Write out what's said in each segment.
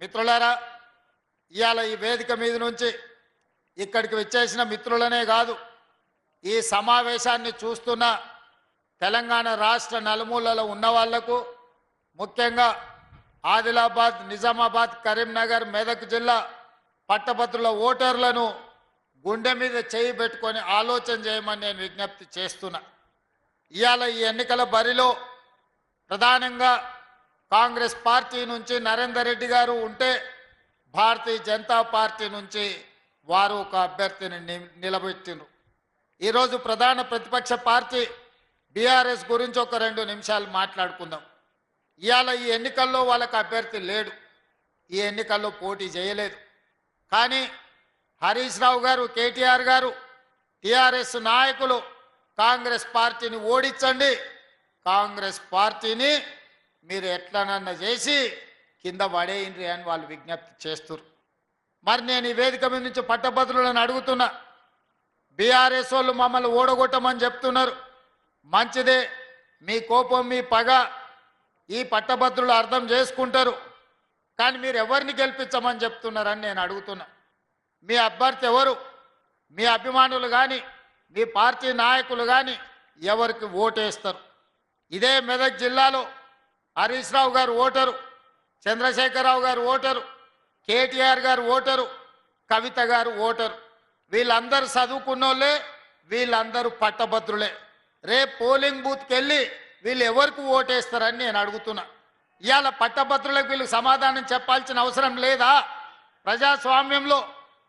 మిత్రులారా, ఇవాళ ఈ వేదిక మీద నుంచి ఇక్కడికి వచ్చేసిన మిత్రులనే కాదు, ఈ సమావేశాన్ని చూస్తున్న తెలంగాణ రాష్ట్ర నలుమూలలో ఉన్న వాళ్లకు, ముఖ్యంగా ఆదిలాబాద్, నిజామాబాద్, కరీంనగర్, మెదక్ జిల్లా పట్టభద్రుల ఓటర్లను గుండె మీద చేయి పెట్టుకొని ఆలోచన చేయమని నేను విజ్ఞప్తి చేస్తున్నా. ఇవాళ ఈ ఎన్నికల బరిలో ప్రధానంగా కాంగ్రెస్ పార్టీ నుంచి నరేందర్ రెడ్డి గారు ఉంటే, భారతీయ జనతా పార్టీ నుంచి వారు ఒక అభ్యర్థిని నిలబెట్టిండ్రు. ఈరోజు ప్రధాన ప్రతిపక్ష పార్టీ బీఆర్ఎస్ గురించి ఒక 2 నిమిషాలు మాట్లాడుకుందాం. ఇవాళ ఈ ఎన్నికల్లో వాళ్ళకి అభ్యర్థి లేడు, ఈ ఎన్నికల్లో పోటీ చేయలేదు. కానీ హరీష్ రావు గారు, కేటీఆర్ గారు, టీఆర్ఎస్ నాయకులు కాంగ్రెస్ పార్టీని ఓడించండి, కాంగ్రెస్ పార్టీని మీరు ఎట్లనన్నా చేసి కింద పడేయండి అని వాళ్ళు విజ్ఞప్తి చేస్తున్నారు. మరి నేను ఈ వేదిక మీద నుంచి పట్టభద్రులను అడుగుతున్నా, బీఆర్ఎస్ వాళ్ళు మమ్మల్ని ఓడగొట్టమని చెప్తున్నారు. మంచిదే, మీ కోపం, మీ పగ ఈ పట్టభద్రులు అర్థం చేసుకుంటారు. కానీ మీరు ఎవరిని గెలిపించమని చెప్తున్నారని నేను అడుగుతున్నా. మీ అభ్యర్థి ఎవరు? మీ అభిమానులు కానీ, మీ పార్టీ నాయకులు కానీ ఎవరికి ఓటేస్తారు? ఇదే మెదక్ జిల్లాలో హరీష్ రావు గారు ఓటరు, చంద్రశేఖరరావు గారు ఓటరు, కేటీఆర్ గారు ఓటరు, కవిత గారు ఓటరు. వీళ్ళందరూ చదువుకున్నోళ్ళే, వీళ్ళందరూ పట్టభద్రులే. రేపు పోలింగ్ బూత్కి వెళ్ళి వీళ్ళు ఎవరికి ఓటేస్తారని నేను అడుగుతున్నా. ఇవాళ పట్టభద్రులకు వీళ్ళు సమాధానం చెప్పాల్సిన అవసరం లేదా? ప్రజాస్వామ్యంలో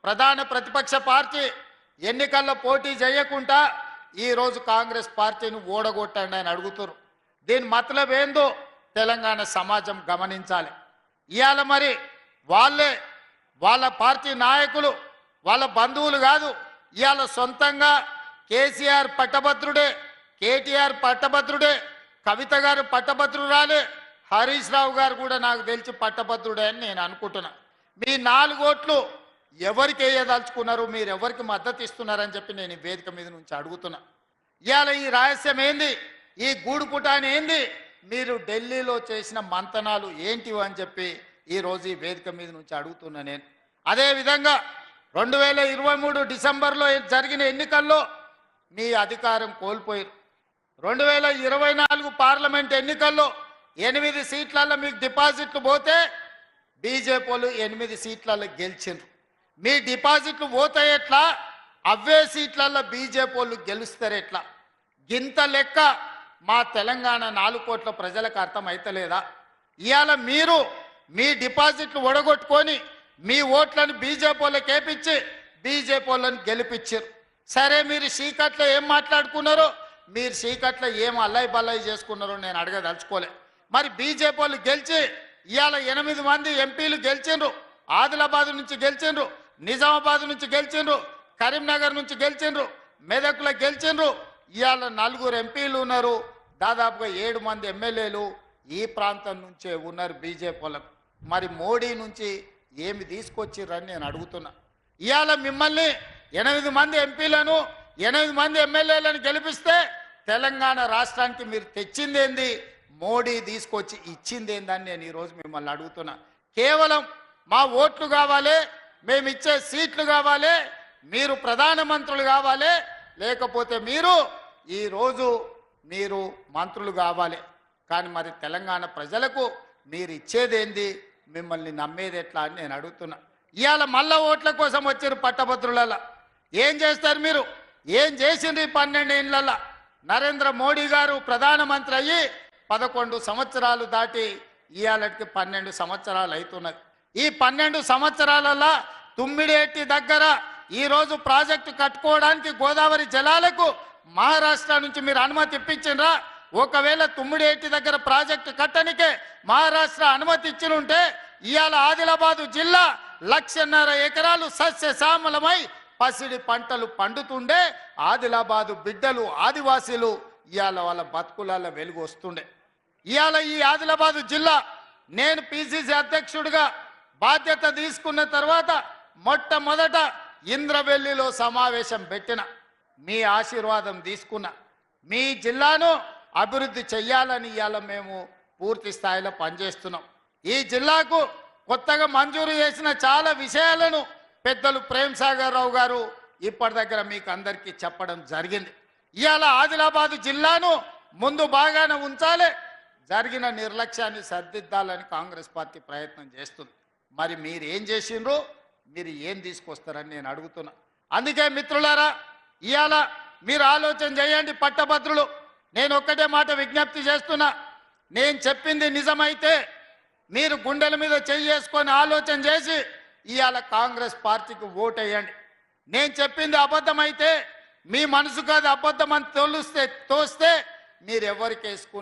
ప్రధాన ప్రతిపక్ష పార్టీ ఎన్నికల్లో పోటీ చేయకుండా ఈరోజు కాంగ్రెస్ పార్టీని ఓడగొట్టండి అని అడుగుతున్నారు. దీని మతలబ్ ఏందో తెలంగాణ సమాజం గమనించాలి. ఇవాళ మరి వాళ్ళే, వాళ్ళ పార్టీ నాయకులు, వాళ్ళ బంధువులు కాదు, ఇవాళ సొంతంగా కేసీఆర్ పట్టభద్రుడే, కేటీఆర్ పట్టభద్రుడే, కవిత గారు పట్టభద్రురాలే, హరీష్ రావు గారు కూడా నాకు తెలిసి పట్టభద్రుడే అని నేను అనుకుంటున్నా. మీ 4 ఓట్లు ఎవరికి వేయదలుచుకున్నారు, మీరు ఎవరికి మద్దతు ఇస్తున్నారని చెప్పి నేను ఈ వేదిక మీద నుంచి అడుగుతున్నా. ఇవాళ ఈ రహస్యం ఏంది, ఈ గూడుపుటాని ఏంది, మీరు ఢిల్లీలో చేసిన మంతనాలు ఏంటివి అని చెప్పి ఈరోజు ఈ వేదిక మీద నుంచి అడుగుతున్నా నేను. అదేవిధంగా 2023 డిసెంబర్లో జరిగిన ఎన్నికల్లో మీ అధికారం కోల్పోయారు. 2024 పార్లమెంట్ ఎన్నికల్లో 8 సీట్లలో మీకు డిపాజిట్లు పోతే బీజేపీ వాళ్ళు 8 సీట్లలో గెలిచిండ్రు. మీ డిపాజిట్లు పోతే ఎట్లా, అవే సీట్లలో బీజేపీ వాళ్ళు గెలుస్తారు ఎట్లా? గింత లెక్క మా తెలంగాణ 4 కోట్ల ప్రజలకు అర్థమైతలేదా? ఇవాళ మీరు మీ డిపాజిట్లు ఒడగొట్టుకొని మీ ఓట్లను బీజేపీ వాళ్ళకి వేపించి బీజేపీ వాళ్ళని గెలిపించారు. సరే, మీరు చీకట్లో ఏం మాట్లాడుకున్నారో, మీరు చీకట్లో ఏం అల్లై బల్లై చేసుకున్నారో నేను అడగదలుచుకోలే. మరి బీజేపీ వాళ్ళు గెలిచి ఇవాళ 8 మంది ఎంపీలు గెలిచిండ్రు. ఆదిలాబాద్ నుంచి గెలిచిండ్రు, నిజామాబాద్ నుంచి గెలిచిండ్రు, కరీంనగర్ నుంచి గెలిచిండ్రు, మెదక్లో గెలిచిండ్రు. ఇవాళ 4 ఎంపీలు ఉన్నారు, దాదాపుగా 7 మంది ఎమ్మెల్యేలు ఈ ప్రాంతం నుంచే ఉన్నారు బీజేపీ వాళ్ళకు. మరి మోడీ నుంచి ఏమి తీసుకొచ్చిర్రని నేను అడుగుతున్నా. ఇవాళ మిమ్మల్ని 8 మంది ఎంపీలను, 8 మంది ఎమ్మెల్యేలను గెలిపిస్తే తెలంగాణ రాష్ట్రానికి మీరు తెచ్చిందేంది, మోడీ తీసుకొచ్చి ఇచ్చిందేందని నేను ఈరోజు మిమ్మల్ని అడుగుతున్నా. కేవలం మా ఓట్లు కావాలి, మేము ఇచ్చే సీట్లు కావాలి, మీరు ప్రధానమంత్రులు కావాలి, లేకపోతే ఈరోజు మీరు మంత్రులు కావాలి. కానీ మరి తెలంగాణ ప్రజలకు మీరు ఇచ్చేదేంది, మిమ్మల్ని నమ్మేది ఎట్లా అని నేను అడుగుతున్నా. ఇవాళ మళ్ళా ఓట్ల కోసం వచ్చారు పట్టభద్రులలో. ఏం చేస్తారు మీరు? ఏం చేసిండ్రు ఈ 12 ఏళ్ళల్లో? నరేంద్ర మోడీ గారు ప్రధానమంత్రి అయ్యి 11 సంవత్సరాలు దాటి ఇవాళకి 12 సంవత్సరాలు అవుతున్నది. ఈ 12 సంవత్సరాలలో తుమ్మిడేటి దగ్గర ఈరోజు ప్రాజెక్టు కట్టుకోవడానికి గోదావరి జలాలకు మహారాష్ట్ర నుంచి మీరు అనుమతి ఇప్పించిండ్రా? ఒకవేళ తుమ్మిడేటి దగ్గర ప్రాజెక్టు కట్టనికే మహారాష్ట్ర అనుమతి ఇచ్చినుంటే ఇవాళ ఆదిలాబాదు జిల్లా 1.5 ఎకరాలు సస్యశ్యామలమై పసిడి పంటలు పండుతుండే ఆదిలాబాదు బిడ్డలు, ఆదివాసీలు ఇవాళ వాళ్ళ బతుకులలో వెలుగు వస్తుండే. ఇవాళ ఈ ఆదిలాబాదు జిల్లా నేను పిసిసి అధ్యక్షుడిగా బాధ్యత తీసుకున్న తర్వాత మొట్టమొదట ఇంద్రవెల్లిలో సమావేశం పెట్టిన, మీ ఆశీర్వాదం తీసుకున్న, మీ జిల్లాను అభివృద్ధి చెయ్యాలని ఇవాళ మేము పూర్తి స్థాయిలో పనిచేస్తున్నాం. ఈ జిల్లాకు కొత్తగా మంజూరు చేసిన చాలా విషయాలను పెద్దలు ప్రేమ్ సాగర్ రావు గారు ఇప్పటి దగ్గర మీకు అందరికీ చెప్పడం జరిగింది. ఇవాళ ఆదిలాబాద్ జిల్లాను ముందు బాగానే ఉంచాలి, జరిగిన నిర్లక్ష్యాన్ని సరిదిద్దాలని కాంగ్రెస్ పార్టీ ప్రయత్నం చేస్తుంది. మరి మీరు ఏం చేసిండ్రు, మీరు ఏం తీసుకొస్తారని నేను అడుగుతున్నా. అందుకే మిత్రులారా, ఇవాళ మీరు ఆలోచన చేయండి పట్టభద్రులు. నేను ఒక్కటే మాట విజ్ఞప్తి చేస్తున్నా, నేను చెప్పింది నిజమైతే మీరు గుండెల మీద చేసుకొని ఆలోచన చేసి ఇవాళ కాంగ్రెస్ పార్టీకి ఓటేయండి. నేను చెప్పింది అబద్ధమైతే మీ మనసుకు అది అబద్ధం అని తోస్తే మీరు ఎవరికి వేసుకున్న